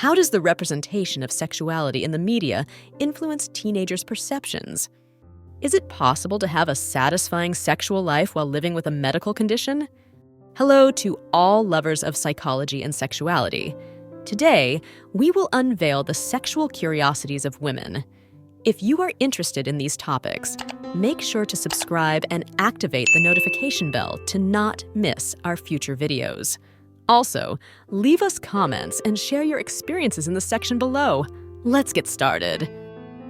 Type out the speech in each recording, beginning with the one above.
How does the representation of sexuality in the media influence teenagers' perceptions? Is it possible to have a satisfying sexual life while living with a medical condition? Hello to all lovers of psychology and sexuality. Today, we will unveil the sexual curiosities of women. If you are interested in these topics, make sure to subscribe and activate the notification bell to not miss our future videos. Also, leave us comments and share your experiences in the section below. Let's get started.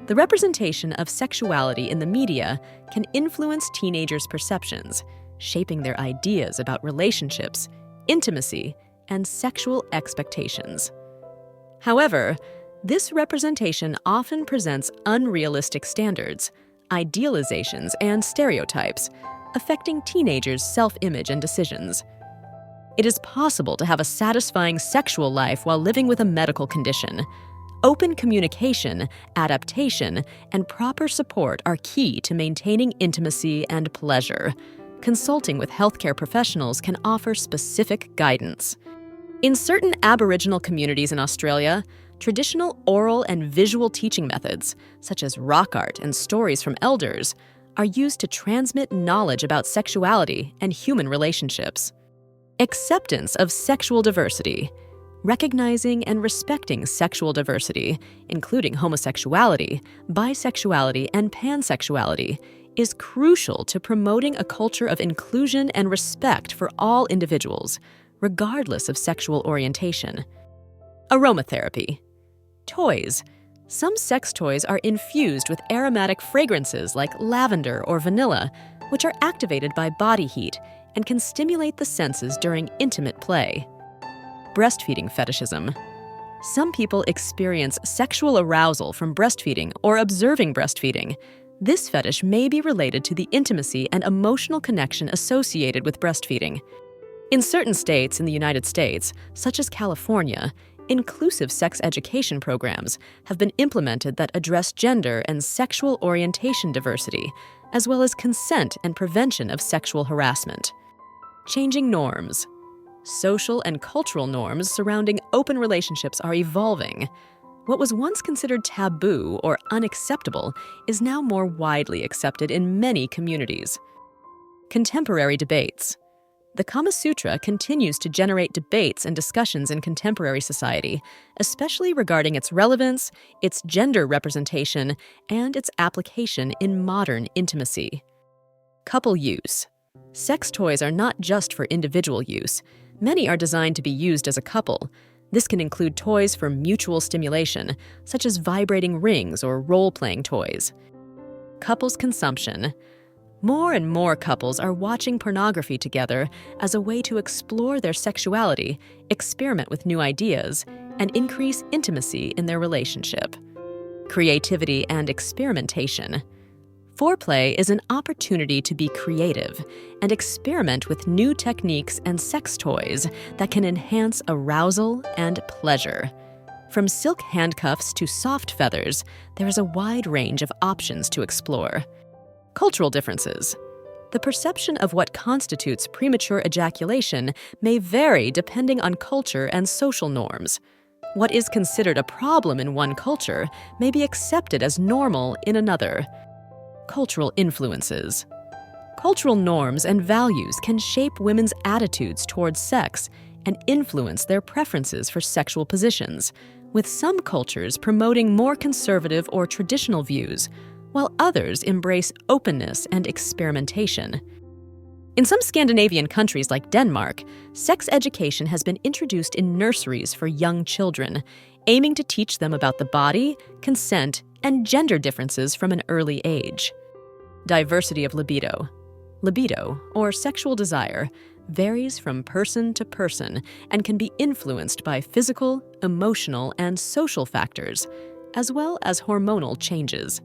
The representation of sexuality in the media can influence teenagers' perceptions, shaping their ideas about relationships, intimacy, and sexual expectations. However, this representation often presents unrealistic standards, idealizations, and stereotypes, affecting teenagers' self-image and decisions. It is possible to have a satisfying sexual life while living with a medical condition. Open communication, adaptation, and proper support are key to maintaining intimacy and pleasure. Consulting with healthcare professionals can offer specific guidance. In certain Aboriginal communities in Australia, traditional oral and visual teaching methods, such as rock art and stories from elders, are used to transmit knowledge about sexuality and human relationships. Acceptance of sexual diversity. Recognizing and respecting sexual diversity, including homosexuality, bisexuality, and pansexuality, is crucial to promoting a culture of inclusion and respect for all individuals, regardless of sexual orientation. Aromatherapy. Toys. Some sex toys are infused with aromatic fragrances like lavender or vanilla, which are activated by body heat and can stimulate the senses during intimate play. Breastfeeding fetishism. Some people experience sexual arousal from breastfeeding or observing breastfeeding. This fetish may be related to the intimacy and emotional connection associated with breastfeeding. In certain states in the United States, such as California, inclusive sex education programs have been implemented that address gender and sexual orientation diversity, as well as consent and prevention of sexual harassment. Changing norms. Social and cultural norms surrounding open relationships are evolving. What was once considered taboo or unacceptable is now more widely accepted in many communities. Contemporary debates. The Kama Sutra continues to generate debates and discussions in contemporary society, especially regarding its relevance, its gender representation, and its application in modern intimacy. Couple use. Sex toys are not just for individual use. Many are designed to be used as a couple. This can include toys for mutual stimulation, such as vibrating rings or role-playing toys. Couples consumption. More and more couples are watching pornography together as a way to explore their sexuality, experiment with new ideas, and increase intimacy in their relationship. Creativity and experimentation. Foreplay is an opportunity to be creative and experiment with new techniques and sex toys that can enhance arousal and pleasure. From silk handcuffs to soft feathers, there is a wide range of options to explore. Cultural differences. The perception of what constitutes premature ejaculation may vary depending on culture and social norms. What is considered a problem in one culture may be accepted as normal in another. Cultural influences. Cultural norms and values can shape women's attitudes towards sex and influence their preferences for sexual positions, with some cultures promoting more conservative or traditional views, while others embrace openness and experimentation. In some Scandinavian countries like Denmark, sex education has been introduced in nurseries for young children, aiming to teach them about the body, consent, and gender differences from an early age. Diversity of libido. Libido, or sexual desire, varies from person to person and can be influenced by physical, emotional, and social factors, as well as hormonal changes.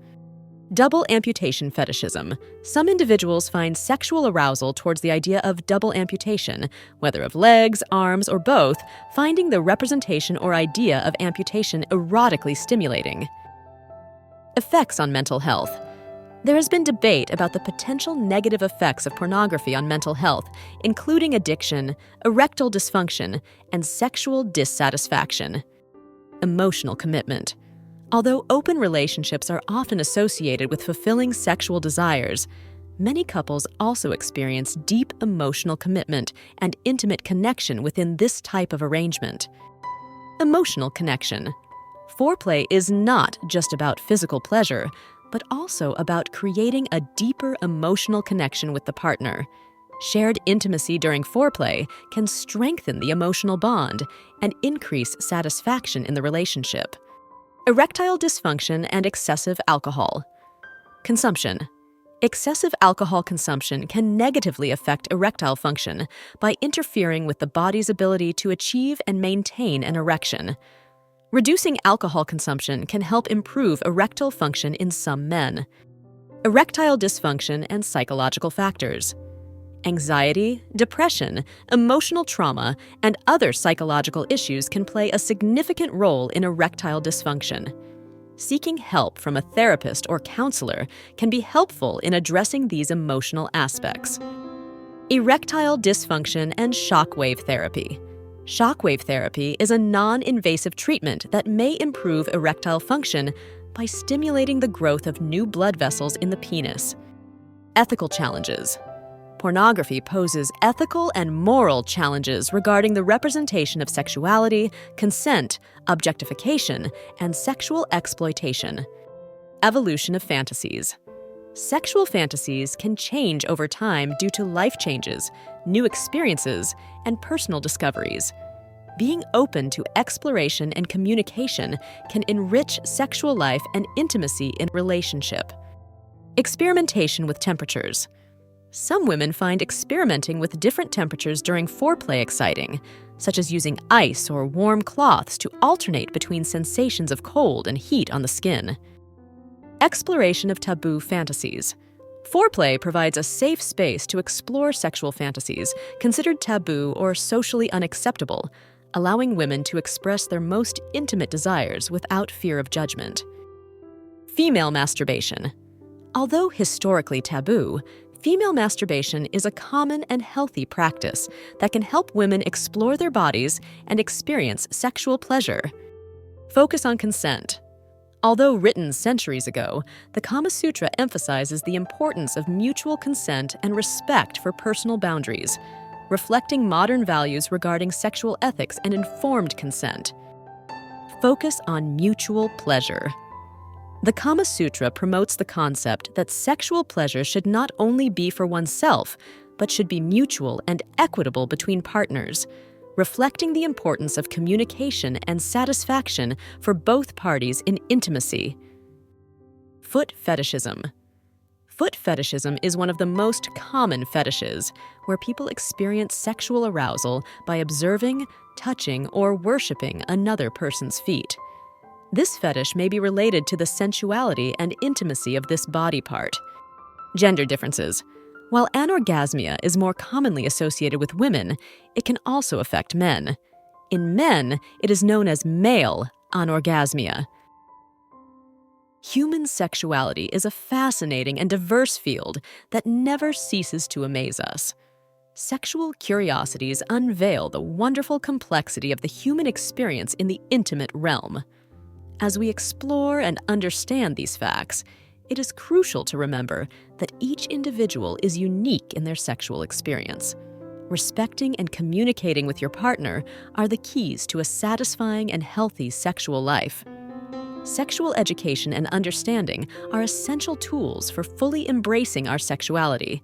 Double amputation fetishism. Some individuals find sexual arousal towards the idea of double amputation, whether of legs, arms, or both, finding the representation or idea of amputation erotically stimulating. Effects on mental health. There has been debate about the potential negative effects of pornography on mental health, including addiction, erectile dysfunction, and sexual dissatisfaction. emotional commitment. Although open relationships are often associated with fulfilling sexual desires, many couples also experience deep emotional commitment and intimate connection within this type of arrangement. Emotional connection. Foreplay is not just about physical pleasure, but also about creating a deeper emotional connection with the partner. Shared intimacy during foreplay can strengthen the emotional bond and increase satisfaction in the relationship. Erectile dysfunction and excessive alcohol consumption. Excessive alcohol consumption can negatively affect erectile function by interfering with the body's ability to achieve and maintain an erection. Reducing alcohol consumption can help improve erectile function in some men. Erectile dysfunction and psychological factors. Anxiety, depression, emotional trauma, and other psychological issues can play a significant role in erectile dysfunction. Seeking help from a therapist or counselor can be helpful in addressing these emotional aspects. Erectile dysfunction and shockwave therapy. Shockwave therapy is a non-invasive treatment that may improve erectile function by stimulating the growth of new blood vessels in the penis. Ethical challenges. Pornography poses ethical and moral challenges regarding the representation of sexuality, consent, objectification, and sexual exploitation. Evolution of fantasies. Sexual fantasies can change over time due to life changes, new experiences, and personal discoveries. Being open to exploration and communication can enrich sexual life and intimacy in relationship. Experimentation with temperatures. Some women find experimenting with different temperatures during foreplay exciting, such as using ice or warm cloths to alternate between sensations of cold and heat on the skin. Exploration of taboo fantasies. Foreplay provides a safe space to explore sexual fantasies considered taboo or socially unacceptable, allowing women to express their most intimate desires without fear of judgment. Female masturbation. Although historically taboo, female masturbation is a common and healthy practice that can help women explore their bodies and experience sexual pleasure. Focus on consent. Although written centuries ago, the Kama Sutra emphasizes the importance of mutual consent and respect for personal boundaries, reflecting modern values regarding sexual ethics and informed consent. Focus on mutual pleasure. The Kama Sutra promotes the concept that sexual pleasure should not only be for oneself, but should be mutual and equitable between partners, reflecting the importance of communication and satisfaction for both parties in intimacy. Foot fetishism. Foot fetishism is one of the most common fetishes, where people experience sexual arousal by observing, touching, or worshiping another person's feet. This fetish may be related to the sensuality and intimacy of this body part. Gender differences. While anorgasmia is more commonly associated with women, it can also affect men. In men, it is known as male anorgasmia. Human sexuality is a fascinating and diverse field that never ceases to amaze us. Sexual curiosities unveil the wonderful complexity of the human experience in the intimate realm. As we explore and understand these facts, it is crucial to remember that each individual is unique in their sexual experience. Respecting and communicating with your partner are the keys to a satisfying and healthy sexual life. Sexual education and understanding are essential tools for fully embracing our sexuality.